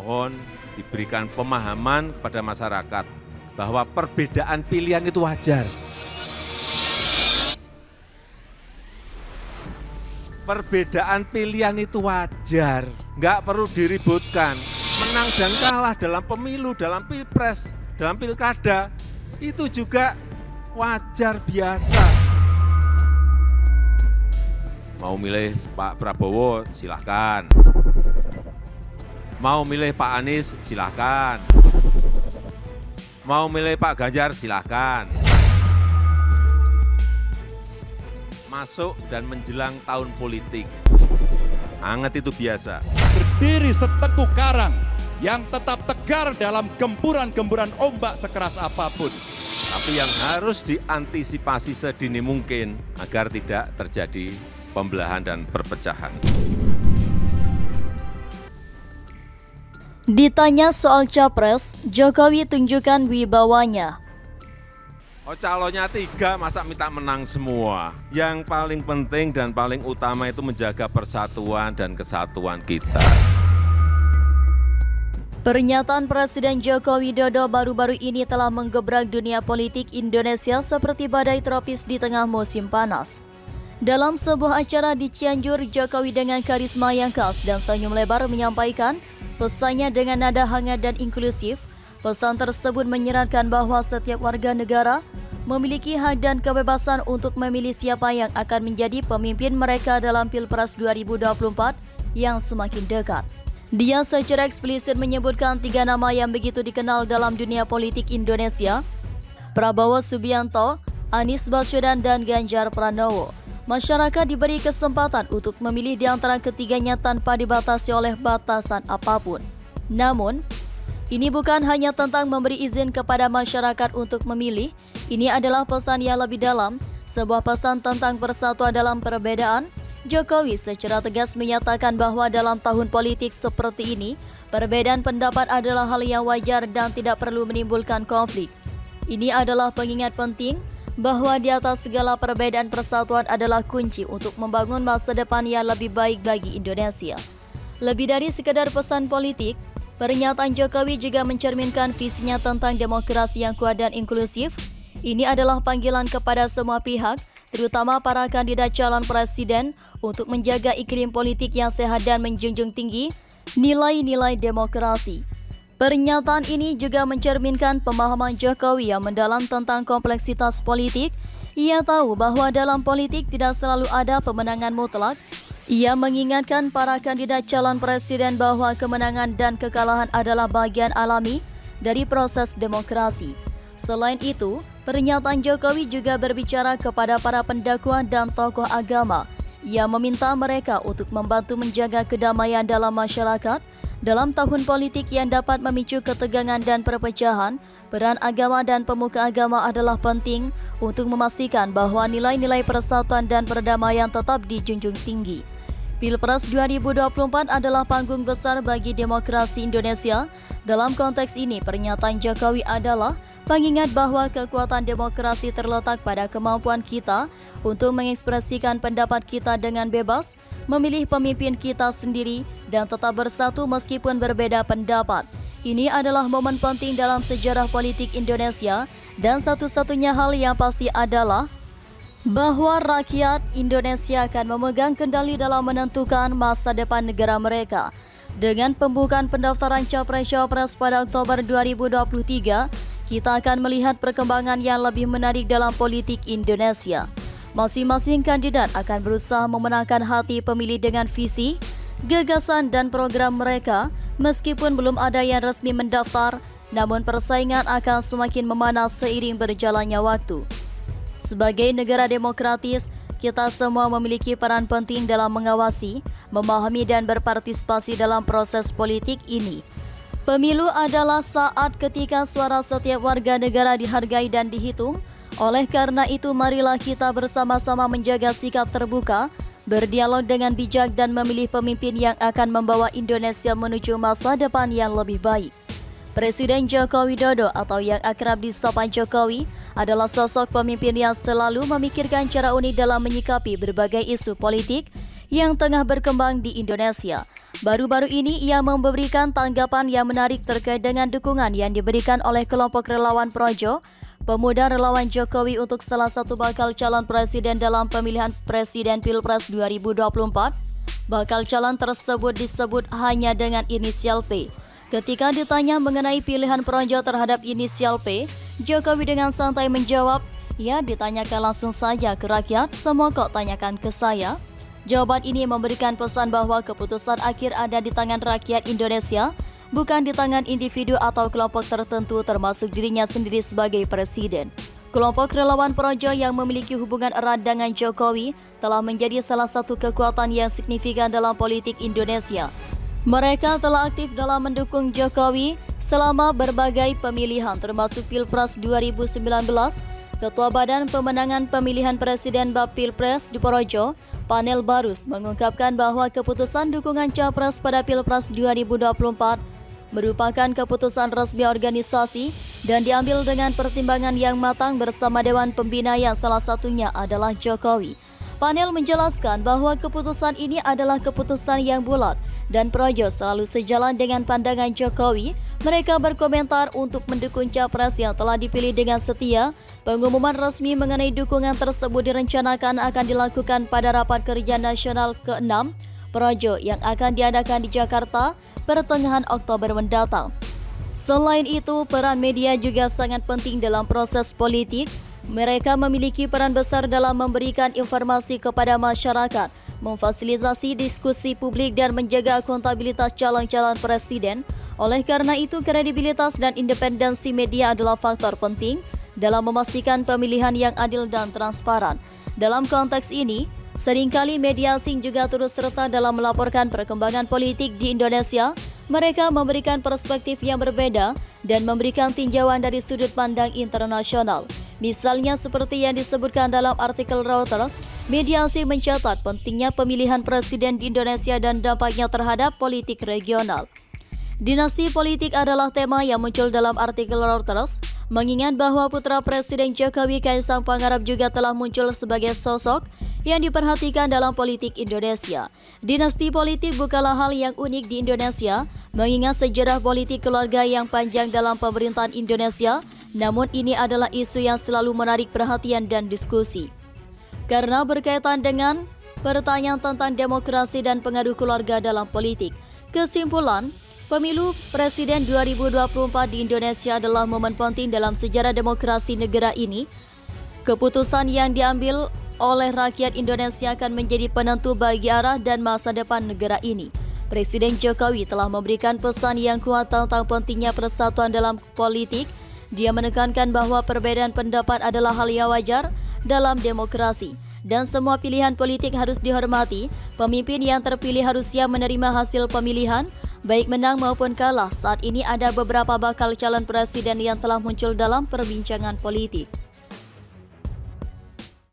Mohon diberikan pemahaman kepada masyarakat bahwa perbedaan pilihan itu wajar. Perbedaan pilihan itu wajar, nggak perlu diributkan. Menang dan kalah dalam pemilu, dalam pilpres, dalam pilkada, itu juga wajar biasa. Mau milih Pak Prabowo, silahkan. Mau milih Pak Anies, silahkan. Mau milih Pak Ganjar, silahkan. Masuk dan menjelang tahun politik. Hangat itu biasa. Berdiri seteguh karang yang tetap tegar dalam gempuran-gempuran ombak sekeras apapun. Tapi yang harus diantisipasi sedini mungkin agar tidak terjadi pembelahan dan perpecahan. Ditanya soal capres, Jokowi tunjukkan wibawanya. Oh, calonnya 3, masa minta menang semua? Yang paling penting dan paling utama itu menjaga persatuan dan kesatuan kita. Pernyataan Presiden Joko Widodo baru-baru ini telah menggebrak dunia politik Indonesia seperti badai tropis di tengah musim panas. Dalam sebuah acara di Cianjur, Jokowi dengan karisma yang khas dan senyum lebar menyampaikan pesannya dengan nada hangat dan inklusif. Pesan tersebut menyeratkan bahwa setiap warga negara memiliki hak dan kebebasan untuk memilih siapa yang akan menjadi pemimpin mereka dalam Pilpres 2024 yang semakin dekat. Dia secara eksplisit menyebutkan 3 nama yang begitu dikenal dalam dunia politik Indonesia: Prabowo Subianto, Anies Baswedan, dan Ganjar Pranowo. Masyarakat diberi kesempatan untuk memilih di antara ketiganya tanpa dibatasi oleh batasan apapun. Namun, ini bukan hanya tentang memberi izin kepada masyarakat untuk memilih, ini adalah pesan yang lebih dalam, sebuah pesan tentang persatuan dalam perbedaan. Jokowi secara tegas menyatakan bahwa dalam tahun politik seperti ini, perbedaan pendapat adalah hal yang wajar dan tidak perlu menimbulkan konflik. Ini adalah pengingat penting bahwa di atas segala perbedaan persatuan adalah kunci untuk membangun masa depan yang lebih baik bagi Indonesia. Lebih dari sekadar pesan politik, pernyataan Jokowi juga mencerminkan visinya tentang demokrasi yang kuat dan inklusif. Ini adalah panggilan kepada semua pihak, terutama para kandidat calon presiden, untuk menjaga iklim politik yang sehat dan menjunjung tinggi nilai-nilai demokrasi. Pernyataan ini juga mencerminkan pemahaman Jokowi yang mendalam tentang kompleksitas politik. Ia tahu bahwa dalam politik tidak selalu ada pemenangan mutlak. Ia mengingatkan para kandidat calon presiden bahwa kemenangan dan kekalahan adalah bagian alami dari proses demokrasi. Selain itu, pernyataan Jokowi juga berbicara kepada para pendakwa dan tokoh agama. Ia meminta mereka untuk membantu menjaga kedamaian dalam masyarakat. Dalam tahun politik yang dapat memicu ketegangan dan perpecahan, peran agama dan pemuka agama adalah penting untuk memastikan bahwa nilai-nilai persatuan dan perdamaian tetap dijunjung tinggi. Pilpres 2024 adalah panggung besar bagi demokrasi Indonesia. Dalam konteks ini, pernyataan Jokowi adalah pengingat bahwa kekuatan demokrasi terletak pada kemampuan kita untuk mengekspresikan pendapat kita dengan bebas, memilih pemimpin kita sendiri, dan tetap bersatu meskipun berbeda pendapat. Ini adalah momen penting dalam sejarah politik Indonesia, dan satu-satunya hal yang pasti adalah bahwa rakyat Indonesia akan memegang kendali dalam menentukan masa depan negara mereka. Dengan pembukaan pendaftaran Capres-Cawapres pada Oktober 2023, kita akan melihat perkembangan yang lebih menarik dalam politik Indonesia. Masing-masing kandidat akan berusaha memenangkan hati pemilih dengan visi, gagasan, dan program mereka. Meskipun belum ada yang resmi mendaftar, namun persaingan akan semakin memanas seiring berjalannya waktu. Sebagai negara demokratis, kita semua memiliki peran penting dalam mengawasi, memahami, dan berpartisipasi dalam proses politik ini. Pemilu adalah saat ketika suara setiap warga negara dihargai dan dihitung. Oleh karena itu, marilah kita bersama-sama menjaga sikap terbuka, berdialog dengan bijak, dan memilih pemimpin yang akan membawa Indonesia menuju masa depan yang lebih baik. Presiden Joko Widodo atau yang akrab disapa Jokowi adalah sosok pemimpin yang selalu memikirkan cara unik dalam menyikapi berbagai isu politik yang tengah berkembang di Indonesia. Baru-baru ini ia memberikan tanggapan yang menarik terkait dengan dukungan yang diberikan oleh kelompok relawan Projo, pemuda relawan Jokowi untuk salah satu bakal calon presiden dalam pemilihan presiden Pilpres 2024. Bakal calon tersebut disebut hanya dengan inisial P. Ketika ditanya mengenai pilihan Projo terhadap inisial P, Jokowi dengan santai menjawab, "Ya, ditanyakan langsung saja ke rakyat, semua kok tanyakan ke saya." Jawaban ini memberikan pesan bahwa keputusan akhir ada di tangan rakyat Indonesia, bukan di tangan individu atau kelompok tertentu termasuk dirinya sendiri sebagai presiden. Kelompok relawan Projo yang memiliki hubungan erat dengan Jokowi telah menjadi salah satu kekuatan yang signifikan dalam politik Indonesia. Mereka telah aktif dalam mendukung Jokowi selama berbagai pemilihan termasuk Pilpres 2019. Ketua Badan Pemenangan Pemilihan Presiden Bab Pilpres di Projo, Panel Barus, mengungkapkan bahwa keputusan dukungan Capres pada Pilpres 2024 merupakan keputusan resmi organisasi dan diambil dengan pertimbangan yang matang bersama Dewan Pembina yang salah satunya adalah Jokowi. Panel menjelaskan bahwa keputusan ini adalah keputusan yang bulat dan Projo selalu sejalan dengan pandangan Jokowi. Mereka berkomentar untuk mendukung Capres yang telah dipilih dengan setia. Pengumuman resmi mengenai dukungan tersebut direncanakan akan dilakukan pada Rapat Kerja Nasional ke-6 Projo yang akan diadakan di Jakarta pertengahan Oktober mendatang. Selain itu, peran media juga sangat penting dalam proses politik. Mereka memiliki peran besar dalam memberikan informasi kepada masyarakat, memfasilitasi diskusi publik dan menjaga akuntabilitas calon-calon presiden. Oleh karena itu, kredibilitas dan independensi media adalah faktor penting dalam memastikan pemilihan yang adil dan transparan. Dalam konteks ini, seringkali media asing juga turut serta dalam melaporkan perkembangan politik di Indonesia. Mereka memberikan perspektif yang berbeda dan memberikan tinjauan dari sudut pandang internasional. Misalnya seperti yang disebutkan dalam artikel Reuters, media asing mencatat pentingnya pemilihan presiden di Indonesia dan dampaknya terhadap politik regional. Dinasti politik adalah tema yang muncul dalam artikel Reuters, mengingat bahwa putra Presiden Jokowi Kaisang Pangarep juga telah muncul sebagai sosok yang diperhatikan dalam politik Indonesia. Dinasti politik bukanlah hal yang unik di Indonesia, mengingat sejarah politik keluarga yang panjang dalam pemerintahan Indonesia, namun ini adalah isu yang selalu menarik perhatian dan diskusi. Karena berkaitan dengan pertanyaan tentang demokrasi dan pengaruh keluarga dalam politik. Kesimpulan, Pemilu Presiden 2024 di Indonesia adalah momen penting dalam sejarah demokrasi negara ini. Keputusan yang diambil oleh rakyat Indonesia akan menjadi penentu bagi arah dan masa depan negara ini. Presiden Jokowi telah memberikan pesan yang kuat tentang pentingnya persatuan dalam politik. Dia menekankan bahwa perbedaan pendapat adalah hal yang wajar dalam demokrasi dan semua pilihan politik harus dihormati. Pemimpin yang terpilih harus siap menerima hasil pemilihan, baik menang maupun kalah. Saat ini ada beberapa bakal calon presiden yang telah muncul dalam perbincangan politik.